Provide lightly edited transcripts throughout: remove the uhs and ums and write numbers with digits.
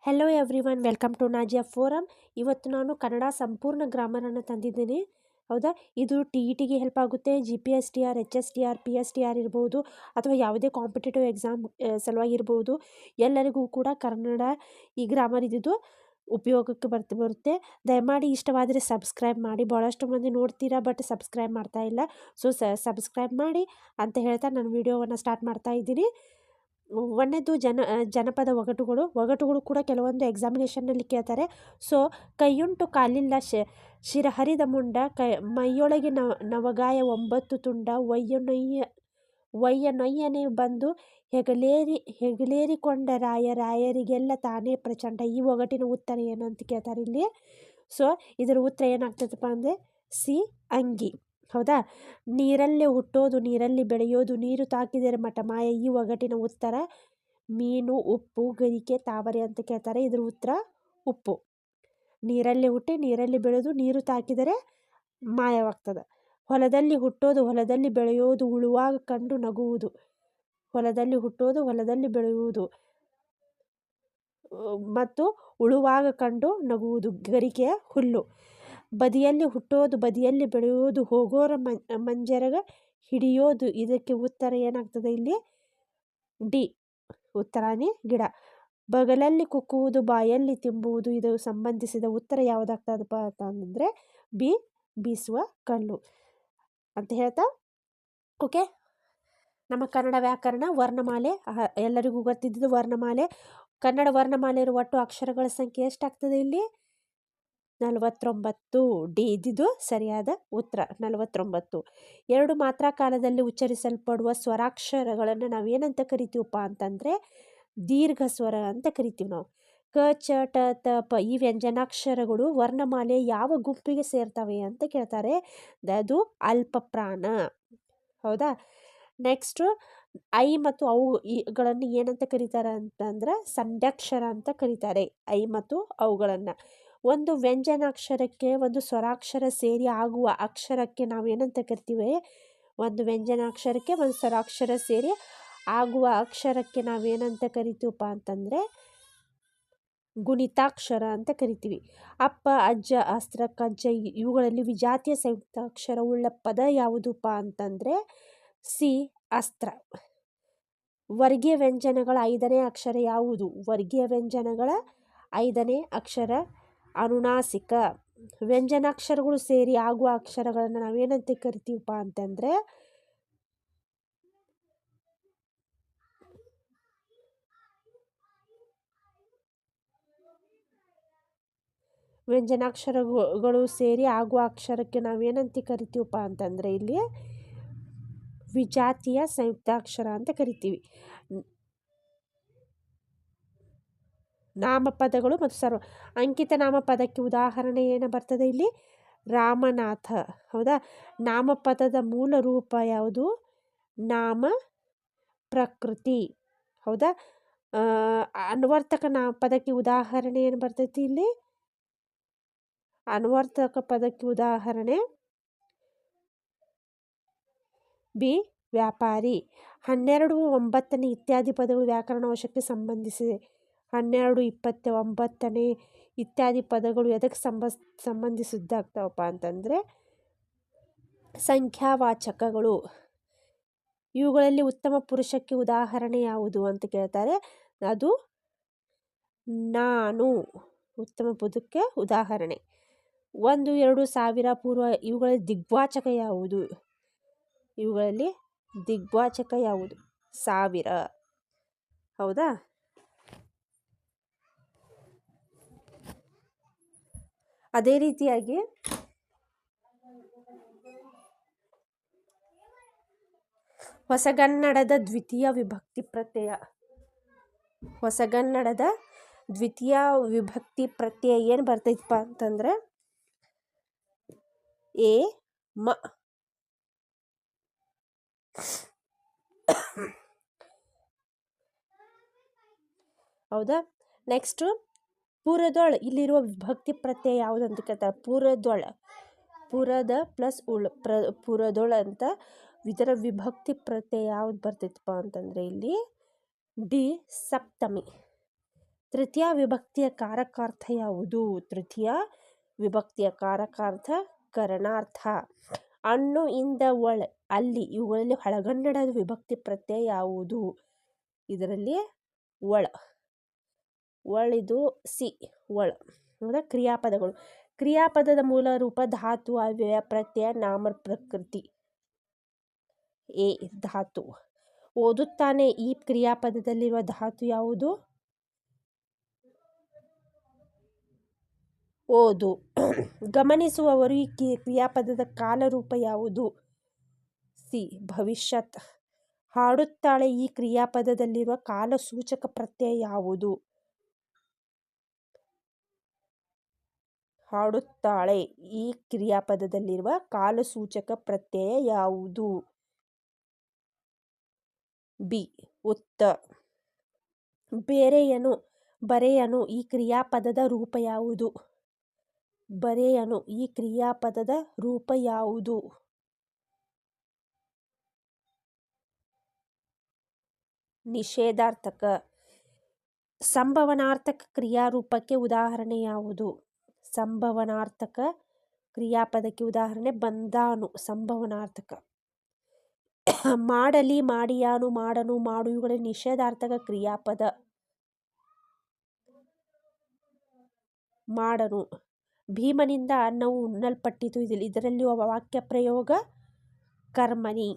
Hello everyone, welcome to Nazia forum. ಇವತ್ತು ನಾನು ಕನ್ನಡ ಸಂಪೂರ್ಣ ಗ್ರಾಮರನ್ನು ತಂದಿದ್ದೀನಿ. ಹೌದಾ, ಇದು TETಗೆ ಹೆಲ್ಪ್ ಆಗುತ್ತೆ. GPSTR, HSTR, PSTR ಇರ್ಬೋದು, ಅಥವಾ ಯಾವುದೇ ಕಾಂಪಿಟೇಟಿವ್ ಎಕ್ಸಾಮ್ ಸಲುವಾಗಿ ಇರ್ಬೋದು. ಎಲ್ಲರಿಗೂ ಕೂಡ ಕನ್ನಡ ಈ ಗ್ರಾಮರ್ ಇದ್ದಿದ್ದು ಉಪಯೋಗಕ್ಕೆ ಬರುತ್ತೆ. ದಯಮಾಡಿ ಇಷ್ಟವಾದರೆ ಸಬ್ಸ್ಕ್ರೈಬ್ ಮಾಡಿ. ಭಾಳಷ್ಟು ಮಂದಿ ನೋಡ್ತೀರಾ, ಬಟ್ ಸಬ್ಸ್ಕ್ರೈಬ್ ಮಾಡ್ತಾ ಇಲ್ಲ. ಸೊ ಸಬ್ಸ್ಕ್ರೈಬ್ ಮಾಡಿ ಅಂತ ಹೇಳ್ತಾ ನಾನು ವಿಡಿಯೋವನ್ನು ಸ್ಟಾರ್ಟ್ ಮಾಡ್ತಾ ಇದ್ದೀನಿ. ಒಂದನೇದು ಜನಪದ ಒಗಟುಗಳು ಕೂಡ ಕೆಲವೊಂದು ಎಕ್ಸಾಮಿನೇಷನ್ನಲ್ಲಿ ಕೇಳ್ತಾರೆ. ಸೊ ಕೈಯುಂಟು ಕಾಲಿಲ್ಲ ಶಿರಹರಿದ ಮುಂಡ, ಮೈಯೊಳಗೆ ನವಗಾಯ 9 ತುಂಡ, ಒಯ್ಯ ನೊಯ್ಯನೆ ಬಂದು ಹೆಗಲೇರಿಕೊಂಡ ರಾಯರಿಗೆಲ್ಲ ತಾನೇ ಪ್ರಚಂಡ. ಈ ಒಗಟಿನ ಉತ್ತರ ಏನು ಅಂತ ಕೇಳ್ತಾರೆ ಇಲ್ಲಿ. ಸೊ ಇದರ ಉತ್ತರ ಏನಾಗ್ತದಪ್ಪ ಅಂದರೆ ಸಿ, ಅಂಗಿ. ಹೌದಾ, ನೀರಲ್ಲೇ ಹುಟ್ಟೋದು ನೀರಲ್ಲಿ ಬೆಳೆಯೋದು, ನೀರು ತಾಕಿದರೆ ಮಠಮಾಯ. ಈ ಒಗಟಿನ ಉತ್ತರ ಮೀನು, ಉಪ್ಪು, ಗರಿಕೆ, ತಾವರೆ ಅಂತ ಕೇಳ್ತಾರೆ. ಇದ್ರ ಉತ್ತರ ಉಪ್ಪು. ನೀರಲ್ಲೇ ಹುಟ್ಟಿ ನೀರಲ್ಲಿ ಬೆಳೆದು ನೀರು ತಾಕಿದರೆ ಮಾಯವಾಗ್ತದೆ. ಹೊಲದಲ್ಲಿ ಹುಟ್ಟೋದು ಹೊಲದಲ್ಲಿ ಬೆಳೆಯೋದು, ಉಳುವಾಗ ಕಂಡು ನಗುವುದು. ಹೊಲದಲ್ಲಿ ಹುಟ್ಟೋದು ಹೊಲದಲ್ಲಿ ಬೆಳೆಯುವುದು ಮತ್ತು ಉಳುವಾಗ ಕಂಡು ನಗುವುದು, ಗರಿಕೆಯ ಹುಲ್ಲು. ಬದಿಯಲ್ಲಿ ಹುಟ್ಟೋದು ಬದಿಯಲ್ಲಿ ಬೆಳೆಯೋದು, ಹೋಗೋರ ಮಂಜರಗ ಹಿಡಿಯೋದು. ಇದಕ್ಕೆ ಉತ್ತರ ಏನಾಗ್ತದೆ ಇಲ್ಲಿ ಡಿ, ಉತ್ತರಾನೇ ಗಿಡ. ಬಗಲಲ್ಲಿ ಕುಕ್ಕುವುದು ಬಾಯಲ್ಲಿ ತಿಂಬುವುದು. ಇದು ಸಂಬಂಧಿಸಿದ ಉತ್ತರ ಯಾವುದಾಗ್ತದಪ್ಪ ಅಂತಂದರೆ ಬಿ, ಬೀಸುವ ಕಲ್ಲು ಅಂತ ಹೇಳ್ತಾ. ಓಕೆ, ನಮ್ಮ ಕನ್ನಡ ವ್ಯಾಕರಣ ವರ್ಣಮಾಲೆ ಎಲ್ಲರಿಗೂ ಗೊತ್ತಿದ್ದು ವರ್ಣಮಾಲೆ. ಕನ್ನಡ ವರ್ಣಮಾಲೆ ಇರುವ ಒಟ್ಟು ಅಕ್ಷರಗಳ ಸಂಖ್ಯೆ ಎಷ್ಟಾಗ್ತದೆ ಇಲ್ಲಿ 49. ಡಿ ಇದ್ದಿದ್ದು ಸರಿಯಾದ ಉತ್ತರ 49. 2 ಮಾತ್ರಾ ಕಾಲದಲ್ಲಿ ಉಚ್ಚರಿಸಲ್ಪಡುವ ಸ್ವರಾಕ್ಷರಗಳನ್ನು ನಾವೇನಂತ ಕರಿತೀವಪ್ಪ ಅಂತಂದರೆ ದೀರ್ಘ ಸ್ವರ ಅಂತ ಕರಿತೀವಿ ನಾವು. ಕ, ಚ, ಟ, ತ, ಪ ಈ ವ್ಯಂಜನಾಕ್ಷರಗಳು ವರ್ಣಮಾಲೆ ಯಾವ ಗುಂಪಿಗೆ ಸೇರ್ತವೆ ಅಂತ ಕೇಳ್ತಾರೆ. ಅದು ಅಲ್ಪಪ್ರಾಣ. ಹೌದಾ, ನೆಕ್ಸ್ಟು ಐ ಮತ್ತು ಅವುಗಳನ್ನು ಏನಂತ ಕರೀತಾರೆ ಅಂತಂದ್ರೆ ಸಂಧ್ಯಾಕ್ಷರ ಅಂತ ಕರೀತಾರೆ. ಐ ಮತ್ತು ಅವುಗಳನ್ನು ಒಂದು ವ್ಯಂಜನಾಕ್ಷರಕ್ಕೆ ಒಂದು ಸ್ವರಾಕ್ಷರ ಸೇರಿ ಆಗುವ ಅಕ್ಷರಕ್ಕೆ ನಾವೇನಂತ ಕರಿತೀವಿ. ಒಂದು ವ್ಯಂಜನಾಕ್ಷರಕ್ಕೆ ಒಂದು ಸ್ವರಾಕ್ಷರ ಸೇರಿ ಆಗುವ ಅಕ್ಷರಕ್ಕೆ ನಾವೇನಂತ ಕರಿತೀವಪ್ಪ ಅಂತಂದರೆ ಗುಣಿತಾಕ್ಷರ ಅಂತ ಕರಿತೀವಿ. ಅಪ್ಪ, ಅಜ್ಜ, ಅಸ್ತ್ರ, ಕಜ್ಜ ಇವುಗಳಲ್ಲಿ ವಿಜಾತಿಯ ಸಂಯುಕ್ತಾಕ್ಷರ ಉಳ್ಳ ಪದ ಯಾವುದಪ್ಪ ಅಂತಂದರೆ ಸಿ, ಅಸ್ತ್ರ. ವರ್ಗೀಯ ವ್ಯಂಜನಗಳ 5ನೇ ಅಕ್ಷರ ಯಾವುದು? ವರ್ಗೀಯ ವ್ಯಂಜನಗಳ 5ನೇ ಅಕ್ಷರ ಅನುನಾಸಿಕ. ವ್ಯಂಜನಾಕ್ಷರಗಳು ಸೇರಿ ಆಗುವ ಅಕ್ಷರಗಳನ್ನು ನಾವೇನಂತ ಕರಿತೀವಪ್ಪ ಅಂತಂದರೆ ವ್ಯಂಜನಾಕ್ಷರಗಳು ಸೇರಿ ಆಗುವ ಅಕ್ಷರಕ್ಕೆ ನಾವೇನಂತ ಕರಿತೀವಪ್ಪ ಅಂತಂದರೆ ಇಲ್ಲಿ ವಿಜಾತಿಯ ಸಂಯುಕ್ತಾಕ್ಷರ ಅಂತ ಕರಿತೀವಿ. ನಾಮಪದಗಳು ಮತ್ತು ಅಂಕಿತ ನಾಮಪದಕ್ಕೆ ಉದಾಹರಣೆ ಏನು ಬರ್ತದೆ ಇಲ್ಲಿ? ರಾಮನಾಥ. ಹೌದಾ, ನಾಮಪದದ ಮೂಲ ರೂಪ ಯಾವುದು? ನಾಮ ಪ್ರಕೃತಿ. ಹೌದಾ, ಅನ್ವರ್ತಕ ಪದಕ್ಕೆ ಉದಾಹರಣೆ ಏನು ಬರ್ತೈತಿ ಇಲ್ಲಿ? ಅನ್ವರ್ತಕ ಪದಕ್ಕೆ ಉದಾಹರಣೆ ಬಿ, ವ್ಯಾಪಾರಿ. 12, 9 ಇತ್ಯಾದಿ ಪದಗಳು ವ್ಯಾಕರಣ ವಶಕ್ಕೆ ಸಂಬಂಧಿಸಿದೆ. 12, 20, 9 ಇತ್ಯಾದಿ ಪದಗಳು ಎದಕ್ಕೆ ಸಂಬಂಧಿಸಿದ್ದಾಗ್ತಾವಪ್ಪ ಅಂತಂದರೆ ಸಂಖ್ಯಾವಾಚಕಗಳು. ಇವುಗಳಲ್ಲಿ ಉತ್ತಮ ಪುರುಷಕ್ಕೆ ಉದಾಹರಣೆ ಯಾವುದು ಅಂತ ಕೇಳ್ತಾರೆ. ಅದು ನಾನು. ಉತ್ತಮ ಪದಕ್ಕೆ ಉದಾಹರಣೆ 1, 2, 1000, ಪೂರ್ವ. ಇವುಗಳಲ್ಲಿ ದಿಗ್ವಾಚಕ ಯಾವುದು? ಇವುಗಳಲ್ಲಿ ದಿಗ್ವಾಚಕ ಯಾವುದು? 1000. ಹೌದಾ, ಅದೇ ರೀತಿಯಾಗಿ ಹೊಸಗನ್ನಡದ ದ್ವಿತೀಯ ವಿಭಕ್ತಿ ಪ್ರತ್ಯಯ. ಹೊಸಗನ್ನಡದ ದ್ವಿತೀಯ ವಿಭಕ್ತಿ ಪ್ರತ್ಯಯ ಏನು ಬರ್ತೈತಪ್ಪ ಅಂತಂದ್ರೆ ಎ, ಮ. ಹೌದಾ, ನೆಕ್ಸ್ಟು ಪುರದೊಳ ಇಲ್ಲಿರುವ ವಿಭಕ್ತಿ ಪ್ರತ್ಯಯ ಯಾವುದು ಅಂತ ಕೇಳ್ತಾರೆ. ಪುರದೊಳ, ಪುರದ ಪ್ಲಸ್ ಉಳ್ ಪುರದೊಳ ಅಂತ ಇದರ ವಿಭಕ್ತಿ ಪ್ರತ್ಯಯ ಯಾವ್ದು ಬರ್ತೈತಪ್ಪ ಅಂತಂದರೆ ಇಲ್ಲಿ ಡಿ, ಸಪ್ತಮಿ. ತೃತೀಯ ವಿಭಕ್ತಿಯ ಕಾರಕಾರ್ಥ ಯಾವುದು? ತೃತೀಯ ವಿಭಕ್ತಿಯ ಕಾರಕಾರ್ಥ ಕರಣಾರ್ಥ. ಅಣ್ಣು, ಇಂದ, ಒಳ, ಅಲ್ಲಿ ಇವುಗಳಲ್ಲಿ ಹಳಗನ್ನಡದ ವಿಭಕ್ತಿ ಪ್ರತ್ಯಯ ಯಾವುದು? ಇದರಲ್ಲಿ ಒಳ. ಒಳಿದು ಸಿ ಒಳ. ಹೌದಾ? ಕ್ರಿಯಾಪದಗಳು. ಕ್ರಿಯಾಪದದ ಮೂಲ ರೂಪ ಧಾತು, ಅವ್ಯಯ, ಪ್ರತ್ಯಯ, ನಾಮ, ಪ್ರಕೃತಿ. ಎ ಧಾತು. ಓದುತ್ತಾನೆ ಈ ಕ್ರಿಯಾಪದದಲ್ಲಿರುವ ಧಾತು ಯಾವುದು? ಓದು. ಗಮನಿಸುವವರು ಈ ಕ್ರಿಯಾಪದದ ಕಾಲರೂಪ ಯಾವುದು? ಸಿ ಭವಿಷ್ಯತ್. ಹಾಡುತ್ತಾಳೆ ಈ ಕ್ರಿಯಾಪದದಲ್ಲಿರುವ ಕಾಲಸೂಚಕ ಪ್ರತ್ಯಯ ಯಾವುದು? ಹಾಡುತ್ತಾಳೆ ಈ ಕ್ರಿಯಾಪದದಲ್ಲಿರುವ ಕಾಲಸೂಚಕ ಪ್ರತ್ಯಯ ಯಾವುದು? ಬಿ ಉತ್ತ. ಬೇರೆಯನು, ಬರೆಯನು ಈ ಕ್ರಿಯಾಪದದ ರೂಪ ಯಾವುದು? ಬರೆಯನು ಈ ಕ್ರಿಯಾಪದದ ರೂಪ ಯಾವುದು? ನಿಷೇಧಾರ್ಥಕ. ಸಂಭವನಾರ್ಥಕ ಕ್ರಿಯಾರೂಪಕ್ಕೆ ಉದಾಹರಣೆ ಯಾವುದು? ಸಂಭವನಾರ್ಥಕ ಕ್ರಿಯಾಪದಕ್ಕೆ ಉದಾಹರಣೆ ಬಂದಾನು. ಸಂಭವನಾರ್ಥಕ. ಮಾಡಲಿ, ಮಾಡಿಯಾನು, ಮಾಡನು, ಮಾಡು ಇವುಗಳ ನಿಷೇಧಾರ್ಥಕ ಕ್ರಿಯಾಪದ. ಮಾಡನು. ಭೀಮನಿಂದ ಅನ್ನವು ಉಣ್ಣಲ್ಪಟ್ಟಿತು. ಇದರಲ್ಲಿ ವಾಕ್ಯ ಪ್ರಯೋಗ ಕರ್ಮಣಿ.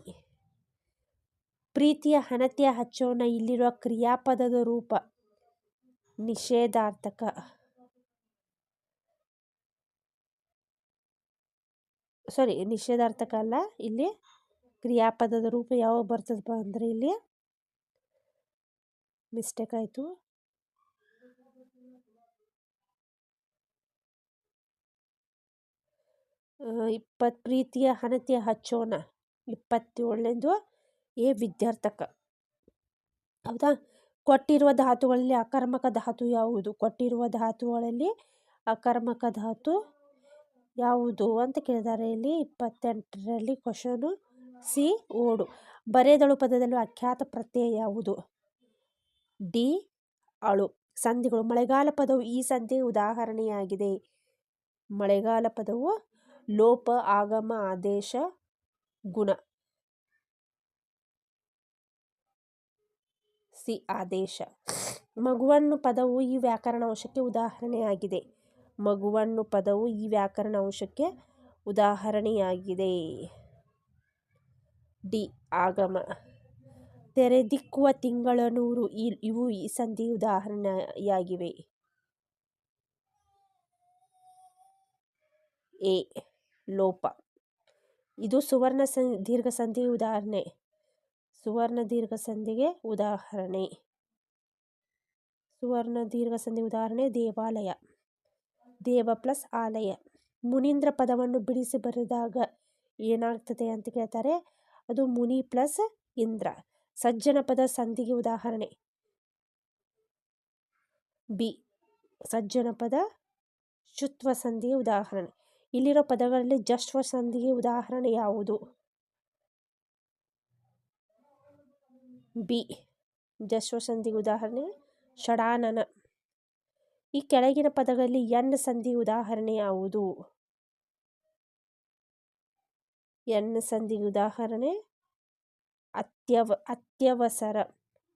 ಪ್ರೀತಿಯ ಹಣತೆಯ ಹಚ್ಚೋಣ ಇಲ್ಲಿರುವ ಕ್ರಿಯಾಪದದ ರೂಪ ನಿಷೇಧಾರ್ಥಕ. ನಿಷೇಧಾರ್ಥಕ ಅಲ್ಲ, ಇಲ್ಲಿ ಕ್ರಿಯಾಪದದ ರೂಪ ಯಾವ ಬರ್ತದಪ್ಪ ಅಂದರೆ ಇಲ್ಲಿ ಮಿಸ್ಟೇಕ್ ಆಯಿತು. ಪ್ರೀತಿಯ ಹಣತೆಯ ಹಚ್ಚೋಣ 27ನೇದು ಎ ವಿದ್ಯಾರ್ಥಕ. ಹೌದಾ? ಕೊಟ್ಟಿರುವ ಧಾತುಗಳಲ್ಲಿ ಅಕರ್ಮಕ ಧಾತು ಯಾವುದು? ಕೊಟ್ಟಿರುವ ಧಾತುಗಳಲ್ಲಿ ಅಕರ್ಮಕ ಧಾತು ಯಾವುದು ಅಂತ ಕೇಳಿದ್ದಾರೆ ಇಲ್ಲಿ 28ರಲ್ಲಿ ಕ್ವಶನು. ಸಿ ಓಡು. ಬರೆದಳು ಪದದಲ್ಲಿ ಅಖ್ಯಾತ ಪ್ರತ್ಯಯ ಯಾವುದು? ಡಿ ಅಳು. ಸಂಧಿಗಳು. ಮಳೆಗಾಲ ಪದವು ಈ ಸಂಧಿಗೆ ಉದಾಹರಣೆಯಾಗಿದೆ. ಮಳೆಗಾಲ ಪದವು ಲೋಪ, ಆಗಮ, ಆದೇಶ, ಗುಣ. ಸಿ ಆದೇಶ. ಮಗುವನ್ನು ಪದವು ಈ ವ್ಯಾಕರಣ ಅಂಶಕ್ಕೆ ಉದಾಹರಣೆಯಾಗಿದೆ. ಮಗುವನ್ನು ಪದವು ಈ ವ್ಯಾಕರಣ ಅಂಶಕ್ಕೆ ಉದಾಹರಣೆಯಾಗಿದೆ. ಡಿ ಆಗಮ. ತೆರೆದಿಕ್ಕುವ ತಿಂಗಳ ನೂರು ಇವು ಈ ಸಂಧಿ ಉದಾಹರಣೆಯಾಗಿವೆ. ಎ ಲೋಪ. ಇದು ಸುವರ್ಣ ದೀರ್ಘ ಸಂಧಿಗೆ ಉದಾಹರಣೆ. ಸುವರ್ಣ ದೀರ್ಘ ಸಂಧಿಗೆ ಉದಾಹರಣೆ. ಸುವರ್ಣ ದೀರ್ಘ ಸಂಧಿ ಉದಾಹರಣೆ ದೇವಾಲಯ. ದೇವ ಪ್ಲಸ್ ಆಲಯ. ಮುನೀಂದ್ರ ಪದವನ್ನು ಬಿಡಿಸಿ ಬರೆದಾಗ ಏನಾಗ್ತದೆ ಅಂತ ಕೇಳ್ತಾರೆ. ಅದು ಮುನಿ ಪ್ಲಸ್ ಇಂದ್ರ. ಸಜ್ಜನ ಪದ ಸಂಧಿಗೆ ಉದಾಹರಣೆ. ಬಿ ಸಜ್ಜನ ಪದ ಶುತ್ವ ಸಂಧಿಗೆ ಉದಾಹರಣೆ. ಇಲ್ಲಿರೋ ಪದಗಳಲ್ಲಿ ಜಶ್ವ ಸಂಧಿಗೆ ಉದಾಹರಣೆ ಯಾವುದು? ಬಿ ಜಶ್ವ ಸಂಧಿಗೆ ಉದಾಹರಣೆ ಷಡಾನನ. ಈ ಕೆಳಗಿನ ಪದಗಳಲ್ಲಿ ಎನ್ ಸಂಧಿ ಉದಾಹರಣೆ ಯಾವುದು? ಎನ್ ಸಂಧಿಗೆ ಉದಾಹರಣೆ ಅತ್ಯವಸರ.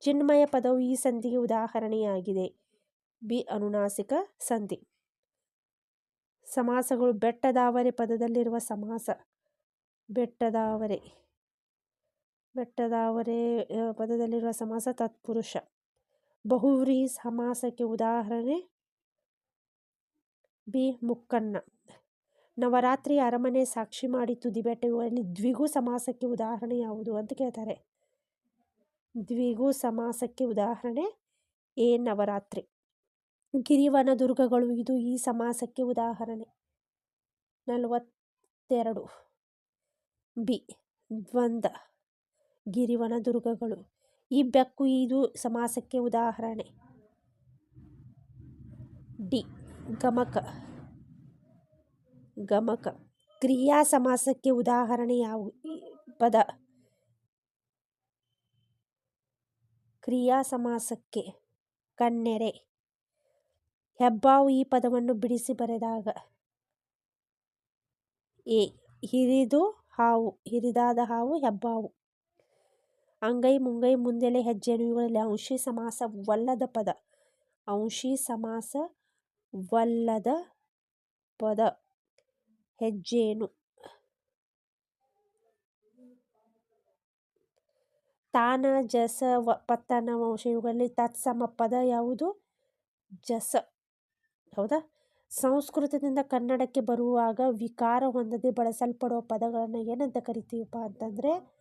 ಚಿನ್ಮಯ ಪದವು ಈ ಸಂಧಿಗೆ ಉದಾಹರಣೆಯಾಗಿದೆ. ಬಿ ಅನುನಾಸಿಕ ಸಂಧಿ. ಸಮಾಸಗಳು. ಬೆಟ್ಟದಾವರೆ ಪದದಲ್ಲಿರುವ ಸಮಾಸ. ಬೆಟ್ಟದಾವರೆ ಪದದಲ್ಲಿರುವ ಸಮಾಸ ತತ್ಪುರುಷ. ಬಹುವ್ರೀಹಿ ಸಮಾಸಕ್ಕೆ ಉದಾಹರಣೆ ಬಿ ಮುಕ್ಕಣ್ಣ. ನವರಾತ್ರಿ, ಅರಮನೆ, ಸಾಕ್ಷಿ ಮಾಡಿ, ತುದಿಬೆಟ್ಟ ಇವುಗಳಲ್ಲಿ ದ್ವಿಗು ಸಮಾಸಕ್ಕೆ ಉದಾಹರಣೆ ಯಾವುದು ಅಂತ ಕೇಳ್ತಾರೆ. ದ್ವಿಗು ಸಮಾಸಕ್ಕೆ ಉದಾಹರಣೆ ಎ ನವರಾತ್ರಿ. ಗಿರಿವನ ದುರ್ಗಗಳು ಇದು ಈ ಸಮಾಸಕ್ಕೆ ಉದಾಹರಣೆ. 42. ಬಿ ದ್ವಂದ್ವ. ಗಿರಿವನ ದುರ್ಗಗಳು. ಈ ಬೆಕ್ಕು ಇದು ಸಮಾಸಕ್ಕೆ ಉದಾಹರಣೆ. ಡಿ ಗಮಕ. ಗಮಕ. ಕ್ರಿಯಾ ಸಮಾಸಕ್ಕೆ ಉದಾಹರಣೆ ಯಾವ ಪದ? ಕ್ರಿಯಾ ಸಮಾಸಕ್ಕೆ ಕನ್ನೆರೆ. ಹೆಬ್ಬಾವು ಈ ಪದವನ್ನು ಬಿಡಿಸಿ ಬರೆದಾಗ. ಎ ಹಿರಿದು ಹಾವು, ಹಿರಿದಾದ ಹಾವು ಹೆಬ್ಬಾವು. ಅಂಗೈ ಮುಂಗೈ ಮುಂದೆಲೆ ಹೆಜ್ಜೆನು ಇವುಗಳಲ್ಲಿ ಅಂಶಿ ಸಮಾಸವಲ್ಲದ ಪದ. ಅಂಶಿ ಸಮಾಸವಲ್ಲದ ಪದ ಹೆಜ್ಜೇನು. ತಾನ ಜಸ ಪತ್ತನ ವಂಶ ಇವುಗಳಲ್ಲಿ ತತ್ಸಮ ಪದ ಯಾವುದು? ಜಸ. ಹೌದಾ? ಸಂಸ್ಕೃತದಿಂದ ಕನ್ನಡಕ್ಕೆ ಬರುವಾಗ ವಿಕಾರ ಹೊಂದದೆ ಬಳಸಲ್ಪಡುವ ಪದಗಳನ್ನು ಏನಂತ ಕರಿತೀವಪ್ಪ ಅಂತಂದರೆ